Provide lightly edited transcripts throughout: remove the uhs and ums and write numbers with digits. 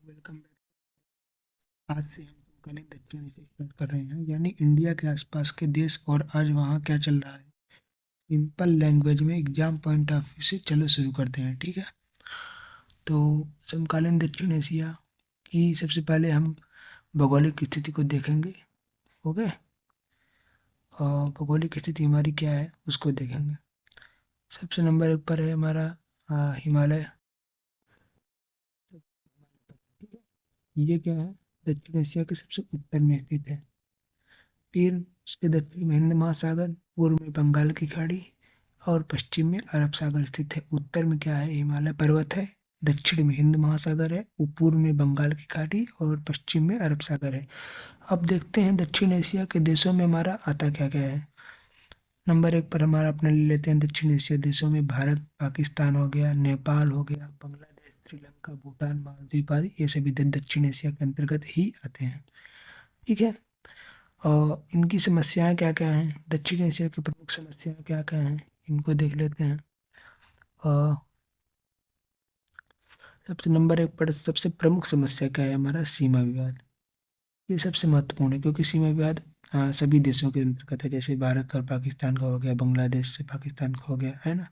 Welcome back. आज से हम समकालीन दक्षिण एशिया स्टार्ट कर रहे हैं, यानी इंडिया के आसपास के देश और आज वहाँ क्या चल रहा है। सिंपल लैंग्वेज में एग्जाम पॉइंट ऑफ व्यू से चलो शुरू करते हैं, ठीक है। तो समकालीन दक्षिण एशिया की सबसे पहले हम भौगोलिक स्थिति को देखेंगे। ओके। और भौगोलिक स्थिति हमारी क्या है उसको देखेंगे। सबसे नंबर एक पर है हमारा हिमालय। ये क्या है, दक्षिण एशिया के सबसे उत्तर में स्थित है। फिर उसके दक्षिण में हिंद महासागर, पूर्व में बंगाल की खाड़ी और पश्चिम में अरब सागर स्थित है। उत्तर में क्या है, हिमालय पर्वत है। दक्षिण में हिंद महासागर है, पूर्व में बंगाल की खाड़ी और पश्चिम में अरब सागर है। अब देखते हैं दक्षिण एशिया के देशों में हमारा आता क्या क्या है। नंबर एक पर हमारा अपना ले लेते हैं दक्षिण एशिया देशों में भारत, पाकिस्तान हो गया, नेपाल हो गया, बांग्लादेश, श्रीलंका, भूटान, मालदीव आदि, ये सभी दक्षिण एशिया के अंतर्गत ही आते हैं। ठीक है। और इनकी समस्याएं क्या क्या हैं, दक्षिण एशिया की प्रमुख समस्याएं क्या क्या हैं, इनको देख लेते हैं। और सबसे नंबर एक पर सबसे प्रमुख समस्या क्या है, हमारा सीमा विवाद। ये सबसे महत्वपूर्ण है क्योंकि सीमा विवाद सभी देशों के अंतर्गत है। जैसे भारत और पाकिस्तान का हो गया, बांग्लादेश से पाकिस्तान का हो गया, है ना।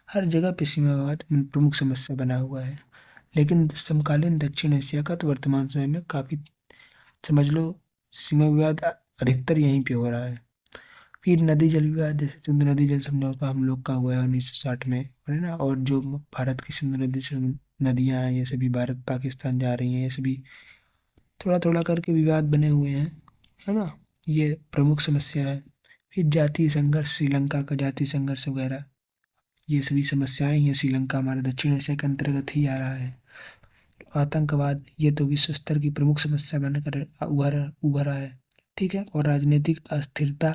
हर जगह पे सीमा विवाद प्रमुख समस्या बना हुआ है। लेकिन समकालीन दक्षिण एशिया का तो वर्तमान समय में काफ़ी, समझ लो, सीमा विवाद अधिकतर यहीं पे हो रहा है। फिर नदी जल विवाद, जैसे सिंधु नदी जल समझौता हम लोग का हुआ है 1960 में, है ना। और जो भारत की सिंधु नदी से नदियाँ हैं, ये सभी भारत पाकिस्तान जा रही हैं, ये सभी थोड़ा थोड़ा करके विवाद बने हुए हैं, है ना। ये प्रमुख समस्या है। फिर जातीय संघर्ष, श्रीलंका का जातीय संघर्ष वगैरह, ये सभी समस्याएं हैं। श्रीलंका हमारे दक्षिण एशिया के अंतर्गत ही आ रहा है। आतंकवाद, ये तो विश्व स्तर की प्रमुख समस्या बनकर उभरा है। ठीक है। और राजनीतिक अस्थिरता,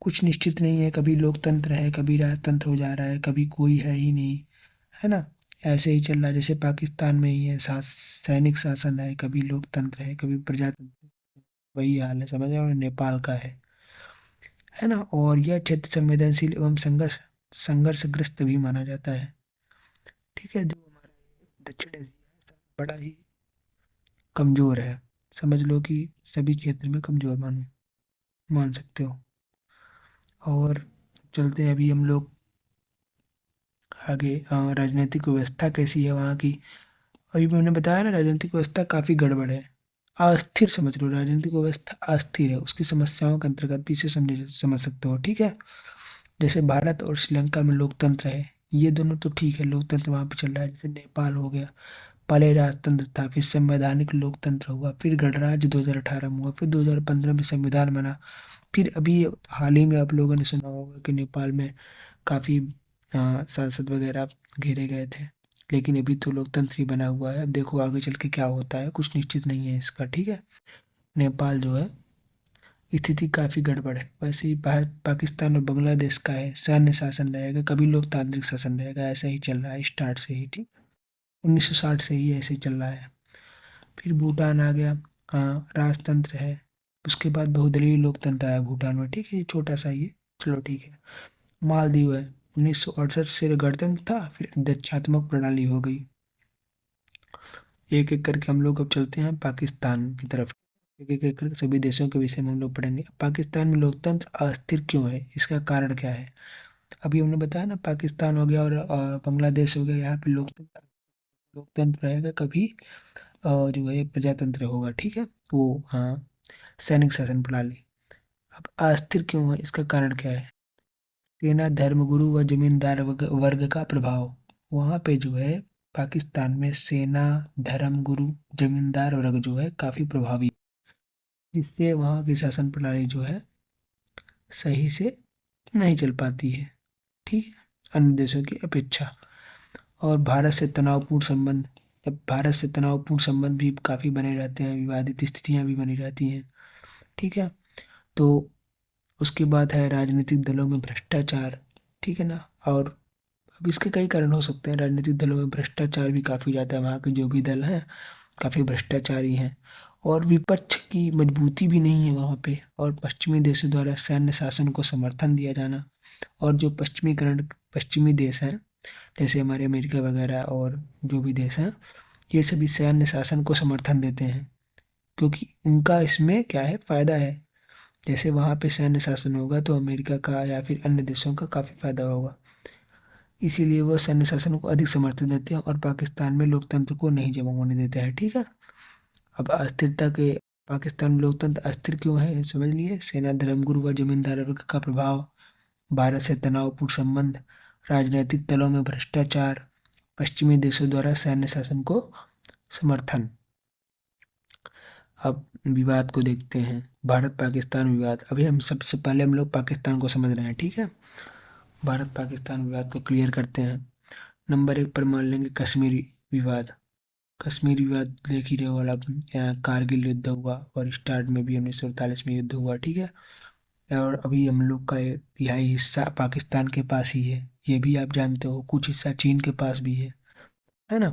कुछ निश्चित नहीं है, कभी लोकतंत्र है, कभी राजतंत्र हो जा रहा है, कभी कोई है ही नहीं, है ना। ऐसे ही चल रहा है, जैसे पाकिस्तान में ही है, सैनिक शासन है, कभी लोकतंत्र है, कभी प्रजातंत्र। वही हाल है, समझ रहे हो, नेपाल का है ना। और यह क्षेत्र संवेदनशील एवं संघर्षग्रस्त भी माना जाता है। ठीक है। जो हमारा दक्षिण एशिया है, बड़ा ही कमजोर है। समझ लो कि सभी क्षेत्र में कमजोर मान सकते हो। और चलते हैं अभी हम लोग आगे। राजनीतिक व्यवस्था कैसी है वहाँ की। अभी मैंने बताया ना, राजनीतिक व्यवस्था काफ़ी गड़बड़ है, अस्थिर समझ लो। राजनीतिक व्यवस्था अस्थिर है, उसकी समस्याओं के अंतर्गत भी इसे समझ सकते हो। ठीक है। जैसे भारत और श्रीलंका में लोकतंत्र है, ये दोनों तो ठीक है, लोकतंत्र वहाँ पे चल रहा है। जैसे नेपाल हो गया, पहले राजतंत्र था, फिर संवैधानिक लोकतंत्र हुआ, फिर गणराज्य 2018 में हुआ, फिर 2015 में संविधान बना। फिर अभी हाल ही में आप लोगों ने सुना होगा कि नेपाल में काफ़ी सांसद वगैरह घेरे गए थे। लेकिन अभी तो लोकतंत्र ही बना हुआ है। अब देखो आगे चल के क्या होता है, कुछ निश्चित नहीं है इसका। ठीक है। नेपाल जो है, स्थिति काफ़ी गड़बड़ है। वैसे ही भारत, पाकिस्तान और बांग्लादेश का है, सैन्य शासन रहेगा, कभी लोकतांत्रिक शासन रहेगा, ऐसा ही चल रहा है स्टार्ट से ही। ठीक, 1960 से ही ऐसे ही चल रहा है। फिर भूटान आ गया, राजतंत्र है। उसके बाद बहुदलीय लोकतंत्र आया भूटान में। ठीक है, ये छोटा सा ही है, चलो ठीक है। मालदीव है, 1968 से गणतंत्र था, फिर अध्यक्षात्मक प्रणाली हो गई। एक एक करके हम लोग अब चलते हैं पाकिस्तान की तरफ। एक एक करके सभी देशों के विषय में हम लोग पढ़ेंगे। पाकिस्तान में लोकतंत्र अस्थिर क्यों है, इसका कारण क्या है। अभी हमने बताया ना, पाकिस्तान हो गया और बांग्लादेश हो गया, यहाँ पे लोकतंत्र लोकतंत्र रहेगा, कभी जो है प्रजातंत्र होगा। ठीक है। वो, हाँ, सैनिक शासन प्रणाली। अब अस्थिर क्यों है, इसका कारण क्या है। सेना, धर्मगुरु व जमींदार वर्ग का प्रभाव। वहाँ पे जो है पाकिस्तान में सेना, धर्मगुरु, जमींदार वर्ग जो है काफी प्रभावी है, जिससे वहाँ की शासन प्रणाली जो है सही से नहीं चल पाती है। ठीक है, अन्य देशों की अपेक्षा। और भारत से तनावपूर्ण संबंध, अब भारत से तनावपूर्ण संबंध भी काफी बने रहते हैं, विवादित स्थितियां भी बनी रहती हैं। ठीक है। तो उसके बाद है राजनीतिक दलों में भ्रष्टाचार। ठीक है ना। और अब इसके कई कारण हो सकते हैं। राजनीतिक दलों में भ्रष्टाचार भी काफ़ी ज़्यादा है, वहाँ के जो भी दल हैं काफ़ी भ्रष्टाचारी हैं। और विपक्ष की मजबूती भी नहीं है वहाँ पे। और पश्चिमी देशों द्वारा सैन्य शासन को समर्थन दिया जाना। और जो पश्चिमी देश हैं, जैसे हमारे अमेरिका वगैरह और जो भी देश हैं, ये सभी सैन्य शासन को समर्थन देते हैं, क्योंकि उनका इसमें क्या है, फायदा है। जैसे वहाँ पे सैन्य शासन होगा तो अमेरिका का या फिर अन्य देशों का काफी फायदा होगा, इसीलिए वो सैन्य शासन को अधिक समर्थन देते हैं और पाकिस्तान में लोकतंत्र को नहीं जमा होने देते हैं। ठीक है। अब अस्थिरता के पाकिस्तान में लोकतंत्र अस्थिर क्यों है, समझ लिए। सेना, धर्मगुरु व जमींदार वर्ग का प्रभाव, भारत से तनावपूर्ण संबंध, राजनीतिक दलों में भ्रष्टाचार, पश्चिमी देशों द्वारा सैन्य शासन को समर्थन। अब विवाद को देखते हैं, भारत पाकिस्तान विवाद। अभी हम सबसे पहले हम लोग पाकिस्तान को समझ रहे हैं। ठीक है। भारत पाकिस्तान विवाद को क्लियर करते हैं। नंबर 1 पर मान लेंगे कश्मीरी विवाद। कश्मीर विवाद देख ही रहे हो वाला, कारगिल युद्ध हुआ और स्टार्ट में भी 1948 में युद्ध हुआ। ठीक है। और अभी हम लोग का तिहाई हिस्सा पाकिस्तान के पास ही है, ये भी आप जानते हो। कुछ हिस्सा चीन के पास भी है ना।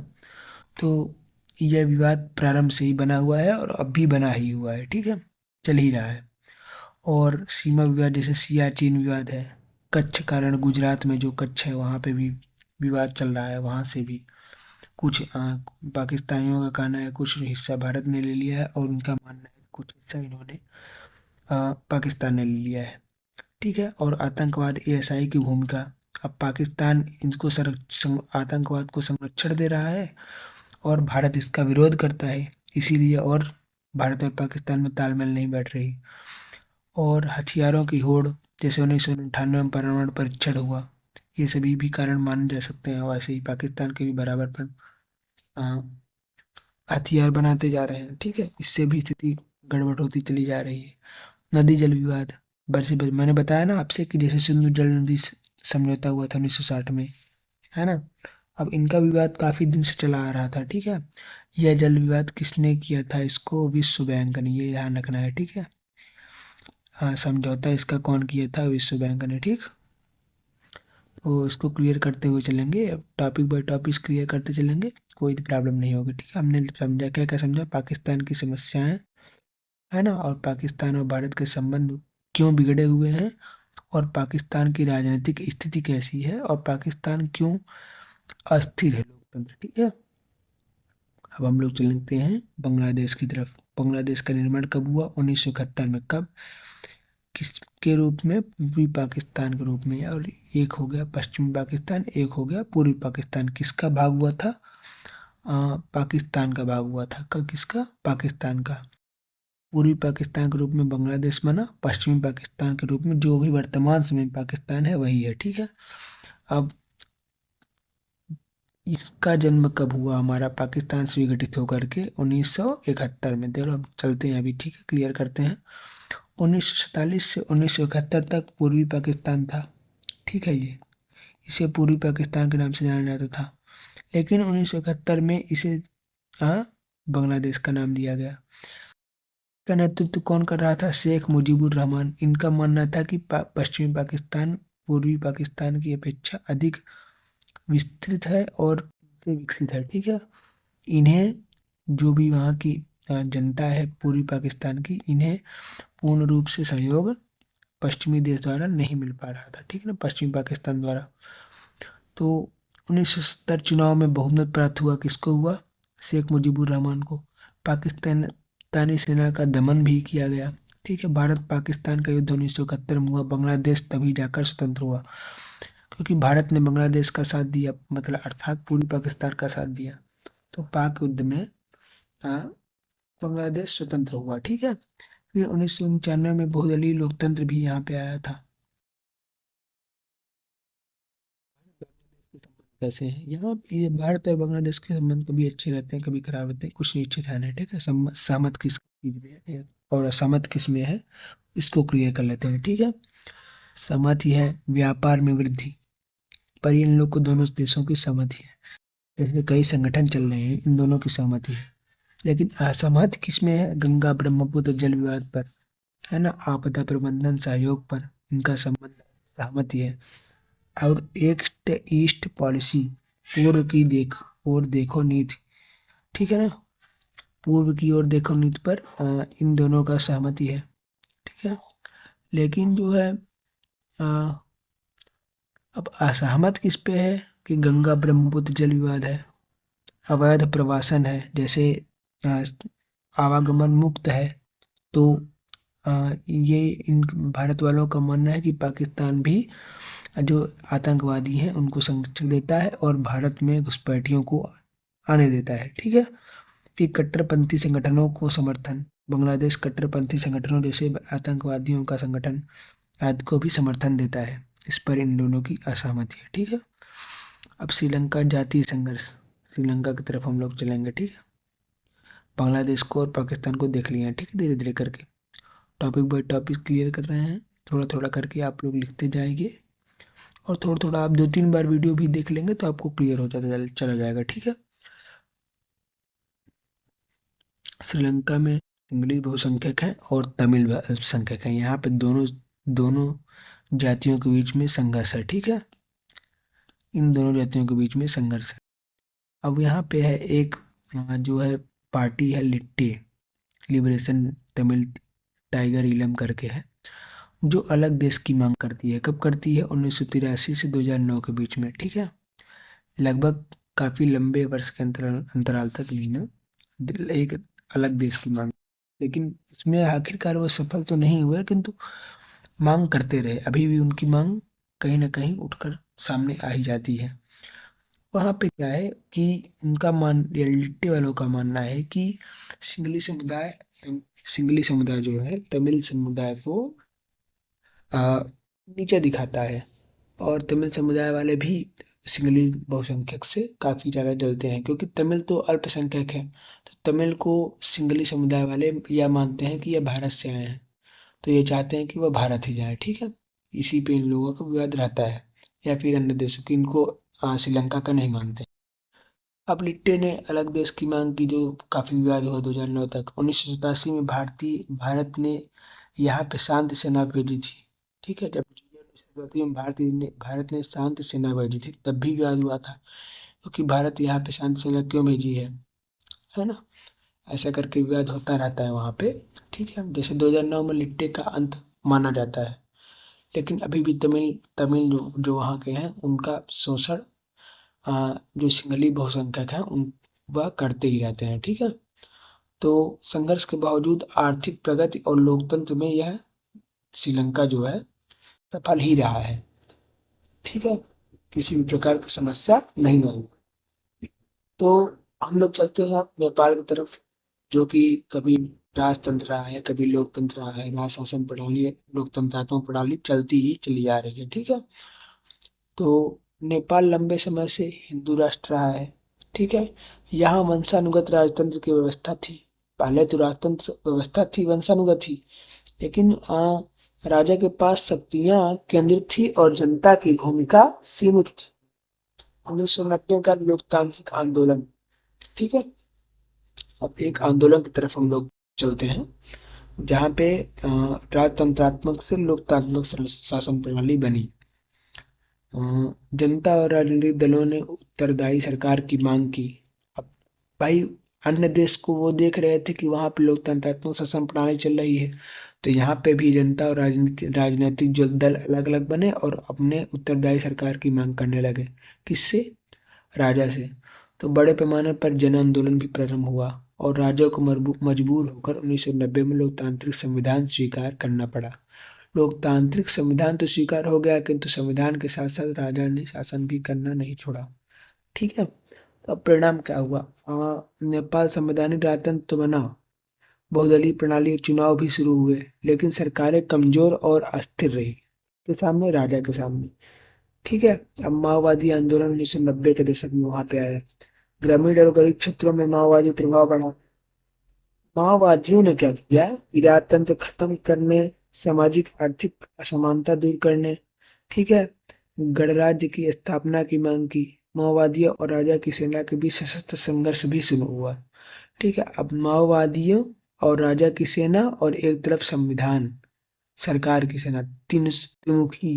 तो यह विवाद प्रारंभ से ही बना हुआ है और अब भी बना ही हुआ है। ठीक है, चल ही रहा है। और सीमा विवाद जैसे सियाचिन विवाद है, कच्छ कारण गुजरात में जो कच्छ है वहाँ पे भी विवाद चल रहा है। वहाँ से भी कुछ पाकिस्तानियों का कहना है कुछ हिस्सा भारत ने ले लिया है और उनका मानना है कुछ हिस्सा इन्होंने पाकिस्तान ने ले लिया है। ठीक है। और आतंकवाद, एएसआई की भूमिका। अब पाकिस्तान इनको आतंकवाद को संरक्षण दे रहा है और भारत इसका विरोध करता है, इसीलिए और भारत और पाकिस्तान में तालमेल नहीं बैठ रही। और हथियारों की होड़, जैसे 1998 में परमाणु परीक्षण हुआ, ये सभी भी कारण माने जा सकते हैं। वैसे ही पाकिस्तान के भी बराबर पर हथियार बनाते जा रहे हैं। ठीक है, इससे भी स्थिति गड़बड़ होती चली जा रही है। नदी जल विवाद, मैंने बताया ना आपसे कि जैसे सिंधु जल नदी समझौता हुआ था 1960 में, है ना। अब इनका विवाद काफी दिन से चला आ रहा था। ठीक है। यह जल विवाद किसने किया था, इसको विश्व बैंक ने, ये ध्यान रखना है। ठीक है। हाँ, समझौता इसका कौन किया था, विश्व बैंक ने। ठीक। तो इसको क्लियर करते हुए चलेंगे, टॉपिक बाय टॉपिक क्लियर करते चलेंगे, कोई प्रॉब्लम नहीं होगी। ठीक है। हमने समझा, क्या क्या समझा, पाकिस्तान की समस्याएं, है ना, और पाकिस्तान और भारत के संबंध क्यों बिगड़े हुए हैं, और पाकिस्तान की राजनीतिक स्थिति कैसी है, और पाकिस्तान क्यों अस्थिर है लोकतंत्र। ठीक है। अब हम लोग चलते हैं बांग्लादेश की तरफ। बांग्लादेश का निर्माण कब हुआ, 1971 में। कब, किस के रूप में, पूर्वी पाकिस्तान के रूप में। और एक हो गया पश्चिमी पाकिस्तान, एक हो गया पूर्वी पाकिस्तान। किसका भाग हुआ था, पाकिस्तान का भाग हुआ था। किसका, पाकिस्तान का। पूर्वी पाकिस्तान के रूप में बांग्लादेश बना, पश्चिमी पाकिस्तान के रूप में जो भी वर्तमान समय में पाकिस्तान है वही है। ठीक है। अब इसका जन्म कब हुआ हमारा, पाकिस्तान से विघटित होकर के 1971 में। देखो हम चलते हैं अभी। ठीक है, क्लियर करते हैं। 1947 से 1971 तक पूर्वी पाकिस्तान था। ठीक है। ये इसे पूर्वी पाकिस्तान के नाम से जाना जाता था, लेकिन 1971 में इसे बांग्लादेश का नाम दिया गया। का नेतृत्व कौन कर रहा था, शेख मुजीबुर रहमान। इनका मानना था कि पश्चिमी पाकिस्तान पूर्वी पाकिस्तान की अपेक्षा अधिक विस्तृत है और विकसित है। ठीक है। इन्हें, जो भी वहाँ की जनता है पूर्वी पाकिस्तान की, इन्हें पूर्ण रूप से सहयोग पश्चिमी देश द्वारा नहीं मिल पा रहा था। ठीक है ना, पश्चिमी पाकिस्तान द्वारा। तो 1970 चुनाव में बहुमत प्राप्त हुआ, किसको हुआ, शेख मुजीबुर रहमान को। पाकिस्तानी सेना का दमन भी किया गया। ठीक है। भारत पाकिस्तान का युद्ध 1971 में हुआ, बांग्लादेश तभी जाकर स्वतंत्र हुआ, क्योंकि भारत ने बांग्लादेश का साथ दिया, मतलब अर्थात पूर्वी पाकिस्तान का साथ दिया। तो पाक युद्ध में बांग्लादेश स्वतंत्र हुआ। ठीक है। फिर 1995 में बहुदलीय लोकतंत्र भी यहाँ पे आया था। कैसे हैं यहाँ, ये भारत और बांग्लादेश के संबंध कभी अच्छे रहते हैं कभी खराब रहते हैं, कुछ निश्चित है नहीं। ठीक है। सहमत किस चीज में है और असहमत किस में है, इसको क्लियर कर लेते हैं। ठीक है। सहमति है व्यापार में वृद्धि, पर इन लोग को दोनों देशों की सहमति है। जैसे कई संगठन चल रहे हैं, इन दोनों की सहमति है। लेकिन असहमत किस में है, गंगा ब्रह्मपुत्र जल विवाद पर, है ना, आपदा प्रबंधन सहयोग पर इनका संबंध, सहमति है। और एक्ट ईस्ट पॉलिसी, पूर्व की ओर देखो नीति। ठीक है ना, पूर्व की ओर देखो नीति पर इन दोनों का सहमति है। ठीक है। लेकिन जो है अब असहमत किस पे है, कि गंगा ब्रह्मपुत्र जल विवाद है अवैध प्रवासन है, जैसे अ, आवागमन मुक्त है। तो ये इन भारत वालों का मानना है कि पाकिस्तान भी जो आतंकवादी हैं उनको संरक्षण देता है और भारत में घुसपैठियों को आने देता है। ठीक है। फिर कट्टरपंथी संगठनों को समर्थन, बांग्लादेश कट्टरपंथी संगठनों जैसे आतंकवादियों का संगठन आदि को भी समर्थन देता है। इस पर इन दोनों की असहमति है। ठीक है। अब श्रीलंका जातीय संघर्ष, श्रीलंका की तरफ हम लोग चलेंगे। ठीक है। बांग्लादेश को और पाकिस्तान को देख लिए हैं। ठीक है, धीरे धीरे करके टॉपिक बाय टॉपिक क्लियर कर रहे हैं। थोड़ा थोड़ा करके आप लोग लिखते जाएंगे और थोड़ा थोड़ा आप 2-3 बार वीडियो भी देख लेंगे तो आपको क्लियर हो जाता चला जाएगा। ठीक है। श्रीलंका में सिंगली बहुसंख्यक हैं और तमिल अल्पसंख्यक हैं। यहाँ पे दोनों दोनों जातियों के बीच में संघर्ष है। ठीक है। इन दोनों जातियों के बीच में संघर्ष है। अब यहाँ पे है एक जो है पार्टी है लिट्टे, लिबरेशन तमिल टाइगर इलम करके है, जो अलग देश की मांग करती है। कब करती है? 1983 से 2009 के बीच में। ठीक है। लगभग काफी लंबे वर्ष के अंतराल तक लेना एक अलग देश की मांग, लेकिन इसमें आखिरकार वो सफल तो नहीं हुए, किंतु मांग करते रहे। अभी भी उनकी मांग कहीं ना कहीं उठकर सामने आ ही जाती है। वहां पे क्या है कि उनका लिट्टे वालों का मानना है कि सिंगली समुदाय सिंगली समुदाय जो है तमिल समुदाय को आ, नीचे दिखाता है, और तमिल समुदाय वाले भी सिंगली बहुसंख्यक से काफी ज्यादा जलते हैं, क्योंकि तमिल तो अल्पसंख्यक है। तो तमिल को सिंगली समुदाय वाले यह मानते हैं कि यह भारत से आए हैं, तो ये चाहते हैं कि वह भारत ही जाए। ठीक है। इसी पे इन लोगों का विवाद रहता है, या फिर अन्य देशों की इनको श्रीलंका का नहीं मानते। अब लिट्टे ने अलग देश की मांग की, जो काफी विवाद हुआ 2009 तक। 1987 में भारत ने यहाँ पे शांति सेना भेजी थी। ठीक है। जब 1987 में भारत ने शांति सेना भेजी थी, तब भी विवाद हुआ था, क्योंकि भारत यहाँ पे शांति सेना क्यों भेजी है ना। ऐसा करके विवाद होता रहता है वहाँ पे। ठीक है। जैसे 2009 में लिट्टे का अंत माना जाता है, लेकिन अभी भी तमिल तमिल जो वहाँ के हैं उनका शोषण जो सिंगली बहुसंख्यक हैं उन वह करते ही रहते हैं। ठीक है। तो संघर्ष के बावजूद आर्थिक प्रगति और लोकतंत्र में यह श्रीलंका जो है सफल ही रहा है। ठीक है। किसी भी प्रकार की समस्या नहीं आई। तो हम लोग चलते हैं नेपाल की तरफ, जो कि कभी राजतंत्र रहा है, कभी लोकतंत्र रहा है। राज शासन प्रणाली, लोकतंत्रात्मक प्रणाली चलती ही चली आ रही है। ठीक है। तो नेपाल लंबे समय से हिंदू राष्ट्र रहा है। ठीक है। यहाँ वंशानुगत राजतंत्र की व्यवस्था थी। पहले तो राजतंत्र व्यवस्था थी वंशानुगत ही, लेकिन राजा के पास शक्तियां केंद्रित थी और जनता की भूमिका सीमित थी। 1990 का लोकतांत्रिक आंदोलन। ठीक है। अब एक आंदोलन की तरफ हम लोग चलते हैं, जहाँ पे राजतंत्रात्मक से लोकतांत्रिक शासन प्रणाली बनी। जनता और राजनीतिक दलों ने उत्तरदायी सरकार की मांग की। अब भाई, अन्य देश को वो देख रहे थे कि वहां पे लोकतंत्रात्मक शासन प्रणाली चल रही है, तो यहाँ पे भी जनता और राजनीतिक जो दल अलग अलग बने और अपने उत्तरदायी सरकार की मांग करने लगे। किससे? राजा से। तो बड़े पैमाने पर जन आंदोलन भी प्रारंभ हुआ और राजा को मजबूर होकर 1990 में लोकतांत्रिक संविधान स्वीकार करना पड़ा। लोकतांत्रिक संविधान तो स्वीकार हो गया, किंतु संविधान के साथ साथ राजा ने शासन भी करना नहीं छोड़ा। ठीक है। तो अब परिणाम क्या हुआ? नेपाल संवैधानिक राजतंत्र तो बना, बहुदलीय प्रणाली, चुनाव भी शुरू हुए, लेकिन सरकारें कमजोर और अस्थिर रही के सामने, राजा के सामने। ठीक है। अब माओवादी आंदोलन 1990 के दशक में वहां पे आया। ग्रामीण और गरीब क्षेत्रों में माओवादी प्रभाव बढ़ा। माओवादियों ने क्या किया? राजतंत्र खत्म करने, सामाजिक आर्थिक असमानता दूर करने, ठीक है, गणराज्य की स्थापना की मांग की। माओवादियों और राजा की सेना के बीच सशस्त्र संघर्ष भी शुरू हुआ। ठीक है। अब माओवादियों और राजा की सेना और एक तरफ संविधान सरकार की सेना, तीन त्रिमुखी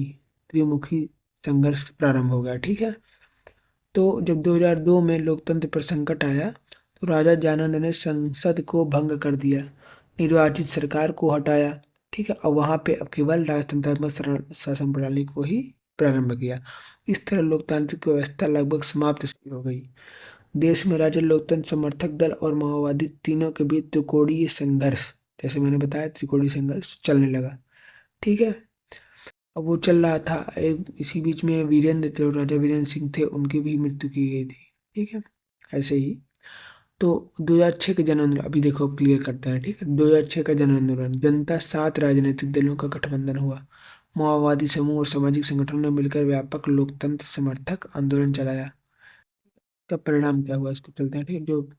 त्रिमुखी संघर्ष प्रारंभ हो गया। ठीक है। तो जब 2002 में लोकतंत्र पर संकट आया, तो राजा जानंद ने संसद को भंग कर दिया, निर्वाचित सरकार को हटाया। ठीक है। और वहां पे अब केवल राजतंत्रात्मक शासन प्रणाली को ही प्रारंभ किया। इस तरह लोकतांत्रिक व्यवस्था लगभग समाप्त सी हो गई। देश में राजन लोकतंत्र समर्थक दल और माओवादी तीनों के बीच त्रिकोणीय संघर्ष, जैसे मैंने बताया त्रिकोणीय संघर्ष चलने लगा। ठीक है। अब वो चल रहा था, इसी बीच में वीरेंद्र जो राजा वीरेंद्र सिंह थे उनकी भी मृत्यु की गई थी। ठीक है। ऐसे ही तो 2006 के जन आंदोलन अभी देखो क्लियर करते हैं। ठीक है। 2006 का जन आंदोलन, जनता 7 राजनीतिक दलों का गठबंधन हुआ। माओवादी समूह और सामाजिक संगठनों ने मिलकर व्यापक लोकतंत्र समर्थक आंदोलन चलाया। का परिणाम क्या हुआ इसको चलते हैं। ठीक है। जो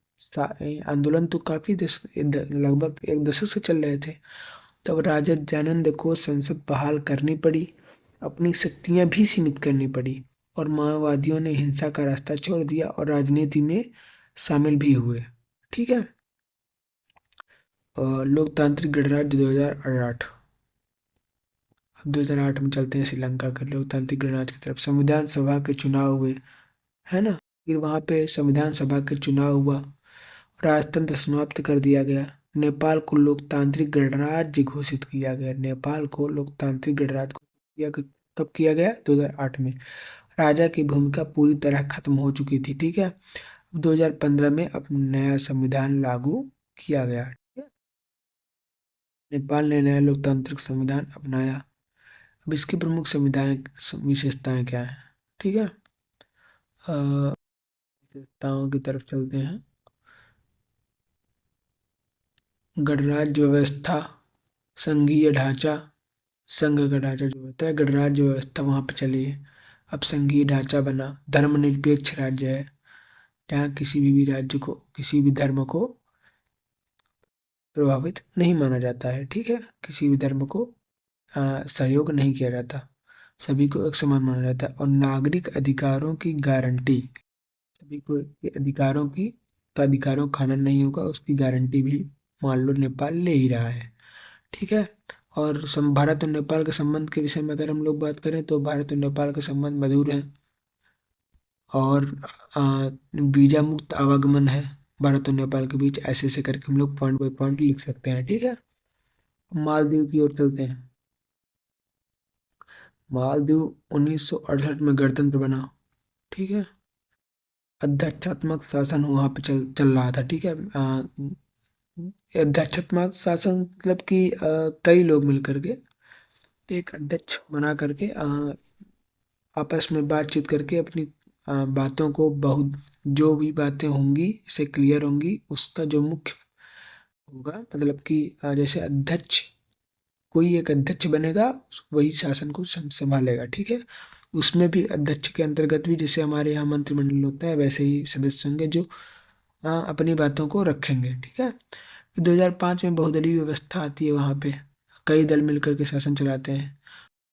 आंदोलन तो काफी लगभग एक दशक से चल रहे थे। तब राजा दयानंद को संसद बहाल करनी पड़ी, अपनी शक्तियां भी सीमित करनी पड़ी, और माओवादियों ने हिंसा का रास्ता छोड़ दिया और राजनीति में शामिल भी हुए। ठीक है। लोकतांत्रिक गणराज्य 2008। अब 2008 में चलते हैं श्रीलंका के लोकतांत्रिक गणराज्य की तरफ। संविधान सभा के चुनाव हुए, है ना। फिर वहां पे संविधान सभा के चुनाव हुआ, राजतंत्र समाप्त कर दिया गया। नेपाल को लोकतांत्रिक गणराज्य घोषित किया गया। नेपाल को लोकतांत्रिक गणराज्य कब किया गया? 2008 में। राजा की भूमिका पूरी तरह खत्म हो चुकी थी। ठीक है। अब 2015 में अब नया संविधान लागू किया गया। नेपाल ने नया लोकतांत्रिक संविधान अपनाया। अब इसकी प्रमुख संविधान विशेषताएं क्या है? ठीक है। विशेषताओं की तरफ चलते हैं। गणराज्य व्यवस्था, संघीय ढांचा, संघ का ढांचा जो होता है, गणराज्य व्यवस्था वहां पे चली है। अब संघीय ढांचा बना, धर्मनिरपेक्ष राज्य है, जहाँ किसी भी राज्य को, किसी भी धर्म को प्रभावित नहीं माना जाता है। ठीक है। किसी भी धर्म को सहयोग नहीं किया जाता, सभी को एक समान माना जाता है। और नागरिक अधिकारों की गारंटी, सभी को के अधिकारों की, तो अधिकारों का खनन नहीं होगा, उसकी गारंटी भी मान लो नेपाल ले ही रहा है। ठीक है। और भारत और नेपाल के संबंध के विषय में अगर हम लोग बात करें तो भारत और नेपाल के संबंध मधुर हैं, और वीजा मुक्त आवागमन है भारत और नेपाल के बीच। ऐसे ऐसे करके हम लोग पॉइंट बाई पॉइंट लिख सकते हैं। ठीक है। मालदीव की ओर चलते हैं। मालदीव 1968 में गणतंत्र बना। ठीक है। अध्यक्षात्मक शासन वहां पे चल रहा था। ठीक है। अध्यक्षात्मक शासन मतलब कि कई लोग मिलकर के एक अध्यक्ष बना करके आपस में बातचीत करके अपनी बातों को, बहुत जो भी बातें होंगी से क्लियर होंगी, उसका जो मुख्य होगा, मतलब कि जैसे अध्यक्ष, कोई एक अध्यक्ष बनेगा, वही शासन को संभालेगा। ठीक है। उसमें भी अध्यक्ष के अंतर्गत भी जैसे हमारे यहाँ मंत्रिमंडल होता है, वैसे ही सदस्य होंगे जो अपनी बातों को रखेंगे। ठीक है। 2005 में बहुदलीय व्यवस्था आती है, वहां पे कई दल मिलकर के शासन चलाते हैं।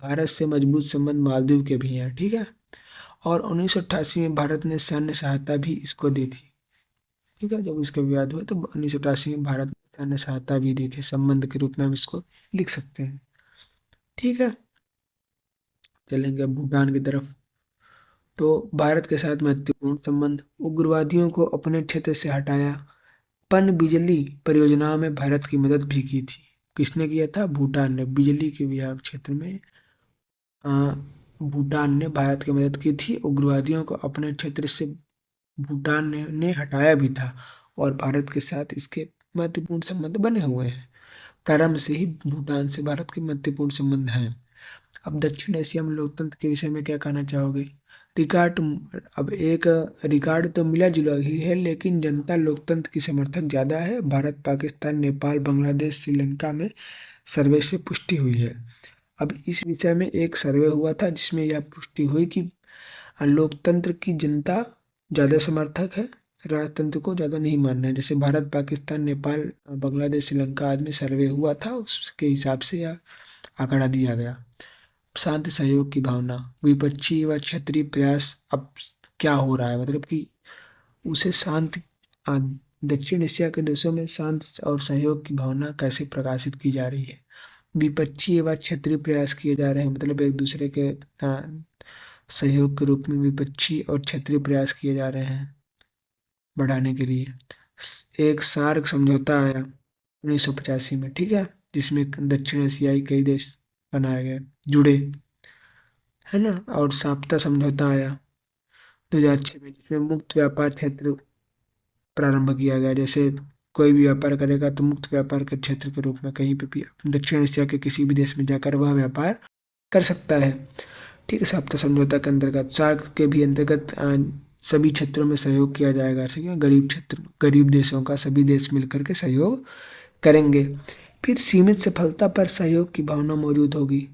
भारत से मजबूत संबंध मालदीव के भी हैं। ठीक है। और 1988 में भारत ने सैन्य सहायता भी इसको दी थी। ठीक है। जब इसका विवाद हुआ तो 1988 में भारत ने सैन्य सहायता भी दी थी, संबंध के रूप में हम इसको लिख सकते हैं। ठीक है। चलेंगे अब भूटान की तरफ। तो भारत के साथ महत्वपूर्ण संबंध, उग्रवादियों को अपने क्षेत्र से हटाया, पन बिजली परियोजनाओं में भारत की मदद भी की थी। किसने किया था? भूटान ने। बिजली के विभाग क्षेत्र में भूटान ने भारत की मदद की थी। उग्रवादियों को अपने क्षेत्र से भूटान ने हटाया भी था, और भारत के साथ इसके महत्वपूर्ण संबंध बने हुए हैं। प्रारंभ से ही भूटान से भारत के महत्वपूर्ण संबंध हैं। अब दक्षिण एशिया में लोकतंत्र के विषय में क्या कहना चाहोगे? रिकॉर्ड, अब एक रिकॉर्ड तो मिला जुला ही है, लेकिन जनता लोकतंत्र की समर्थक ज्यादा है। भारत, पाकिस्तान, नेपाल, बांग्लादेश, श्रीलंका में सर्वे से पुष्टि हुई है। अब इस विषय में एक सर्वे हुआ था जिसमें यह पुष्टि हुई कि लोकतंत्र की जनता ज्यादा समर्थक है, राजतंत्र को ज्यादा नहीं मानना है। जैसे भारत, पाकिस्तान, नेपाल, बांग्लादेश, श्रीलंका आदि में सर्वे हुआ था, उसके हिसाब से यह आंकड़ा दिया गया। शांति सहयोग की भावना, विपक्षी व क्षेत्रीय प्रयास। अब क्या हो रहा है, मतलब कि उसे शांति, दक्षिण एशिया के देशों में शांति और सहयोग की भावना कैसे प्रकाशित की जा रही है? विपक्षी व क्षेत्रीय प्रयास किए जा रहे हैं, मतलब एक दूसरे के सहयोग के रूप में विपक्षी और क्षेत्रीय प्रयास किए जा रहे हैं बढ़ाने के लिए। एक सार्क समझौता आया 1985 में। ठीक है। जिसमें दक्षिण एशियाई कई देश बनाए गए, जुड़े, है ना। और साप्ता समझौता आया 2006 में, जिसमें मुक्त व्यापार क्षेत्र प्रारंभ किया गया। जैसे कोई भी व्यापार करेगा तो मुक्त व्यापार के क्षेत्र के रूप में कहीं पे भी दक्षिण एशिया के किसी भी देश में जाकर वह व्यापार कर सकता है। ठीक है, साप्ता समझौता के अंतर्गत सार्क के भी अंतर्गत सभी क्षेत्रों में सहयोग किया जाएगा। ठीक है, गरीब देशों का सभी देश मिलकर के सहयोग करेंगे। फिर सीमित सफलता पर सहयोग की भावना मौजूद होगी।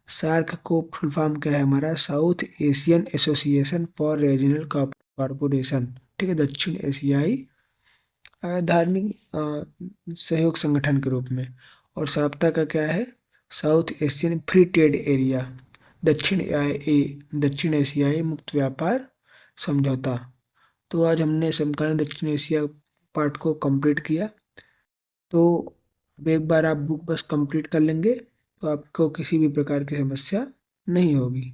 सार्क को फुल फॉर्म क्या है हमारा? South Asian association for regional corporation. ठीक है, दक्षिण एशियाई धार्मिक सहयोग संगठन के रूप में। और साप्ता का क्या है? South Asian free trade area, दक्षिण एशियाई मुक्त व्यापार समझौता। तो आज हमने समकालीन दक्षिण एशिया पार्ट को कंप्लीट किया। तो अब एक बार आप बुक बस कंप्लीट कर लेंगे तो आपको किसी भी प्रकार की समस्या नहीं होगी।